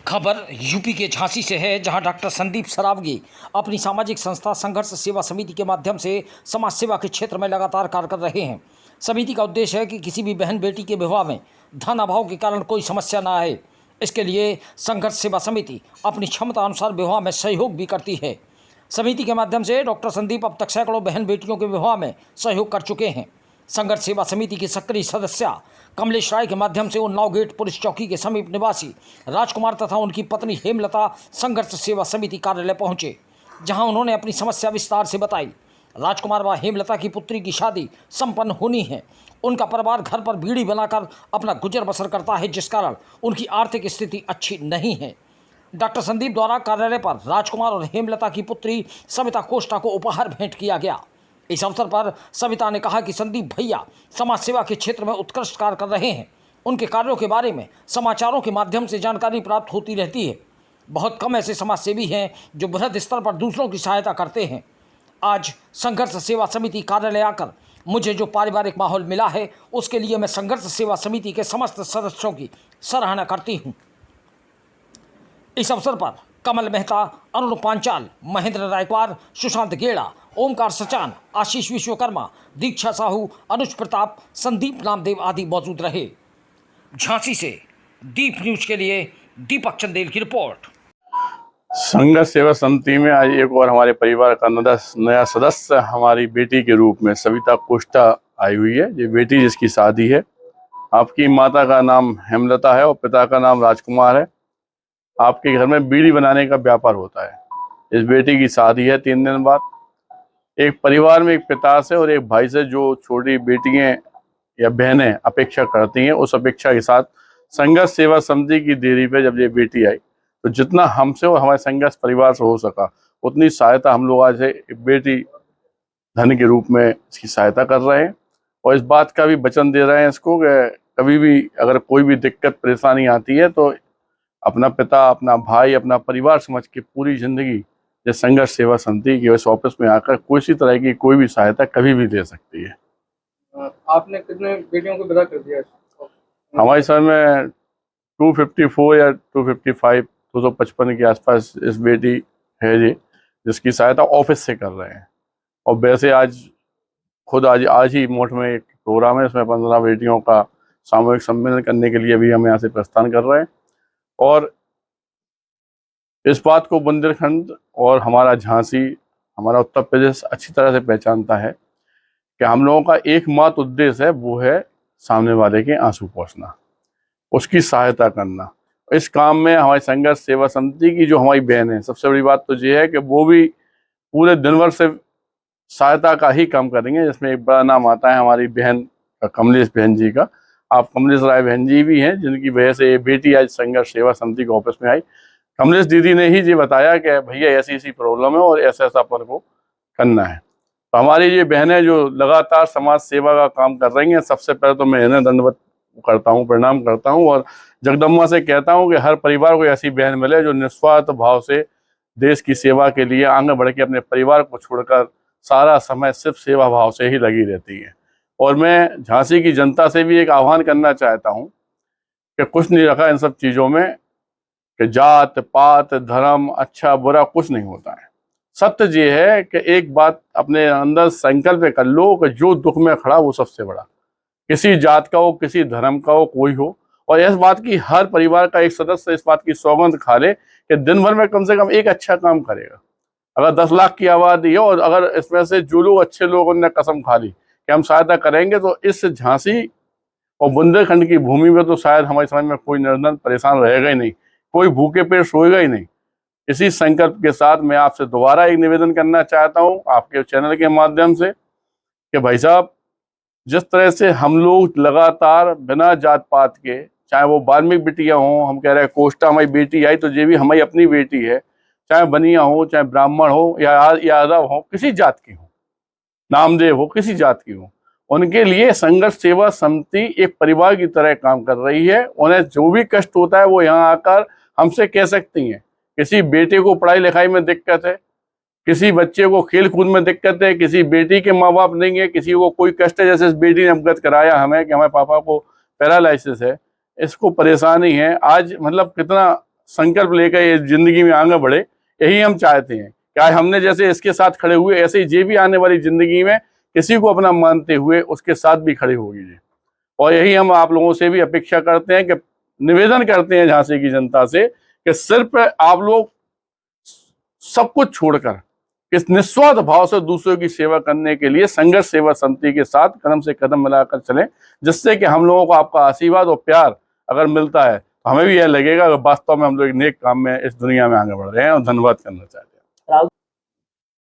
खबर यूपी के झांसी से है, जहां डॉक्टर संदीप सरावगी अपनी सामाजिक संस्था संघर्ष सेवा समिति के माध्यम से समाज सेवा के क्षेत्र में लगातार कार्य कर रहे हैं। समिति का उद्देश्य है कि किसी भी बहन बेटी के विवाह में धन अभाव के कारण कोई समस्या न आए। इसके लिए संघर्ष सेवा समिति अपनी क्षमता अनुसार विवाह में सहयोग भी करती है। समिति के माध्यम से डॉक्टर संदीप अब तक सैकड़ों बहन बेटियों के विवाह में सहयोग कर चुके हैं। संघर्ष सेवा समिति की सक्रिय सदस्य कमलेश राय के माध्यम से उन्नाव गेट पुलिस चौकी के समीप निवासी राजकुमार तथा उनकी पत्नी हेमलता संघर्ष सेवा समिति कार्यालय पहुंचे, जहां उन्होंने अपनी समस्या विस्तार से बताई। राजकुमार व हेमलता की पुत्री की शादी संपन्न होनी है। उनका परिवार घर पर बीड़ी बनाकर अपना गुजर बसर करता है, जिस कारण उनकी आर्थिक स्थिति अच्छी नहीं है। डॉक्टर संदीप द्वारा कार्यालय पर राजकुमार और हेमलता की पुत्री सविता कोष्टा को उपहार भेंट किया गया। इस अवसर पर सविता ने कहा कि संदीप भैया समाज सेवा के क्षेत्र में उत्कृष्ट कार्य कर रहे हैं। उनके कार्यों के बारे में समाचारों के माध्यम से जानकारी प्राप्त होती रहती है। बहुत कम ऐसे समाज सेवी हैं जो बृहद स्तर पर दूसरों की सहायता करते हैं। आज संघर्ष सेवा समिति कार्यालय आकर मुझे जो पारिवारिक माहौल मिला है, उसके लिए मैं संघर्ष सेवा समिति के समस्त सदस्यों की सराहना करती हूँ। इस अवसर पर कमल मेहता, अरुण पांचाल, महेंद्र रायकवार, सुशांत गेड़ा, ओमकार सचान, आशीष विश्वकर्मा, दीक्षा साहू, अनुज प्रताप, संदीप नामदेव आदि मौजूद रहे। झांसी से दीप न्यूज के लिए दीपक चंदेल की रिपोर्ट। संघर्ष सेवा समिति में आज एक और हमारे परिवार का नया सदस्य हमारी बेटी के रूप में सविता कोष्टा आई हुई है। ये बेटी जिसकी शादी है। आपकी माता का नाम हेमलता है और पिता का नाम राजकुमार है। आपके घर में बीड़ी बनाने का व्यापार होता है। इस बेटी की शादी है 3 दिन बाद। एक परिवार में एक पिता से और एक भाई से जो छोटी बेटियां या बहनें अपेक्षा करती हैं, उस अपेक्षा के साथ संघर्ष सेवा समिति की देरी पे जब ये बेटी आई, तो जितना हमसे और हमारे संघर्ष परिवार से हो सका उतनी सहायता हम लोग आज बेटी धन के रूप में इसकी सहायता कर रहे हैं। और इस बात का भी वचन दे रहे हैं इसको कि कभी भी अगर कोई भी दिक्कत परेशानी आती है तो अपना पिता, अपना भाई, अपना परिवार समझ के पूरी जिंदगी ये संघर्ष सेवा समिति की इस ऑफिस में आकर किसी तरह की कोई भी सहायता कभी भी दे सकती है। आपने कितने बेटियों को विदा कर दिया? हमारे समय में 254 या 255 255 के आसपास इस बेटी है जी, जिसकी सहायता ऑफिस से कर रहे हैं। और वैसे आज ही मोट में एक प्रोग्राम है, इसमें 15 बेटियों का सामूहिक सम्मेलन करने के लिए भी हम यहाँ से प्रस्थान कर रहे हैं। और इस बात को बुंदेलखंड और हमारा झांसी, हमारा उत्तर प्रदेश अच्छी तरह से पहचानता है कि हम लोगों का एकमात्र उद्देश्य है वो है सामने वाले के आंसू पोंछना, उसकी सहायता करना। इस काम में हमारी संघर्ष सेवा समिति की जो हमारी बहन है, सबसे बड़ी बात तो ये है कि वो भी पूरे दिन भर से सहायता का ही काम करेंगे। जिसमें एक बड़ा नाम आता है हमारी बहन का, कमलेश बहन जी का। आप कमलेश राय बहन जी भी हैं, जिनकी वजह से ये बेटी आज संघर्ष सेवा समिति के ऑफिस में आई। कमलेश दीदी ने ही ये बताया कि भैया ऐसी ऐसी प्रॉब्लम है और ऐसा ऐसा अपन को करना है। तो हमारी ये बहनें जो लगातार समाज सेवा का काम कर रही हैं, सबसे पहले तो मैं इन्हें दंडवत करता हूँ, प्रणाम करता हूँ। और जगदम्बा से कहता हूँ कि हर परिवार को ऐसी बहन मिले जो निस्वार्थ भाव से देश की सेवा के लिए आगे बढ़ के अपने परिवार को छोड़कर सारा समय सिर्फ सेवा भाव से ही लगी रहती है। और मैं झांसी की जनता से भी एक आह्वान करना चाहता हूँ कि कुछ नहीं रखा इन सब चीज़ों में कि जात पात धर्म अच्छा बुरा कुछ नहीं होता है। सत्य ये है कि एक बात अपने अंदर संकल्प कर लो कि जो दुख में खड़ा वो सबसे बड़ा, किसी जात का हो, किसी धर्म का हो, कोई हो। और इस बात की हर परिवार का एक सदस्य इस बात की सौगंध खा ले कि दिन भर में कम से कम एक अच्छा काम करेगा। अगर 10 लाख की आबादी है और अगर इसमें से जो लोग अच्छे लोगों ने कसम खा ली कि हम सहायता करेंगे, तो इस झांसी और बुंदेलखंड की भूमि में तो शायद हमारी समझ में कोई निर्धन परेशान रहेगा ही नहीं, कोई भूखे पेट सोएगा ही नहीं। इसी संकल्प के साथ मैं आपसे दोबारा एक निवेदन करना चाहता हूं आपके चैनल के माध्यम से कि भाई साहब, जिस तरह से हम लोग लगातार बिना जात पात के, चाहे वो वाल्मीकि बिटिया हों, हम कह रहे हैं कोष्टा हमारी बेटी आई तो ये भी हमारी अपनी बेटी है, चाहे बनिया हो, चाहे ब्राह्मण हो या यादव हो, किसी जात की हो, नामदेव हो, किसी जात की हो, उनके लिए संघर्ष सेवा समिति एक परिवार की तरह काम कर रही है। उन्हें जो भी कष्ट होता है वो यहाँ आकर हमसे कह सकती हैं। किसी बेटे को पढ़ाई लिखाई में दिक्कत है, किसी बच्चे को खेल कूद में दिक्कत है, किसी बेटी के माँ बाप नहीं है, किसी को कोई कष्ट है, जैसे इस बेटी ने अवगत कराया हमें कि हमारे पापा को पैरालिसिस है, इसको परेशानी है। आज मतलब कितना संकल्प लेकर ये जिंदगी में आगे बढ़े, यही हम चाहते हैं। क्या हमने जैसे इसके साथ खड़े हुए, ऐसे ही ये भी आने वाली जिंदगी में किसी को अपना मानते हुए उसके साथ भी खड़े होगी जी। और यही हम आप लोगों से भी अपेक्षा करते हैं, कि निवेदन करते हैं झांसी की जनता से, कि सिर्फ आप लोग सब कुछ छोड़कर इस निस्वार्थ भाव से दूसरों की सेवा करने के लिए संघर्ष सेवा समिति के साथ कदम से कदम मिलाकर चलें, जिससे कि हम लोगों को आपका आशीर्वाद और प्यार अगर मिलता है तो हमें भी यह लगेगा कि वास्तव में हम लोग एक नेक काम में इस दुनिया में आगे बढ़ रहे हैं और धन्यवाद करना चाहते हैं।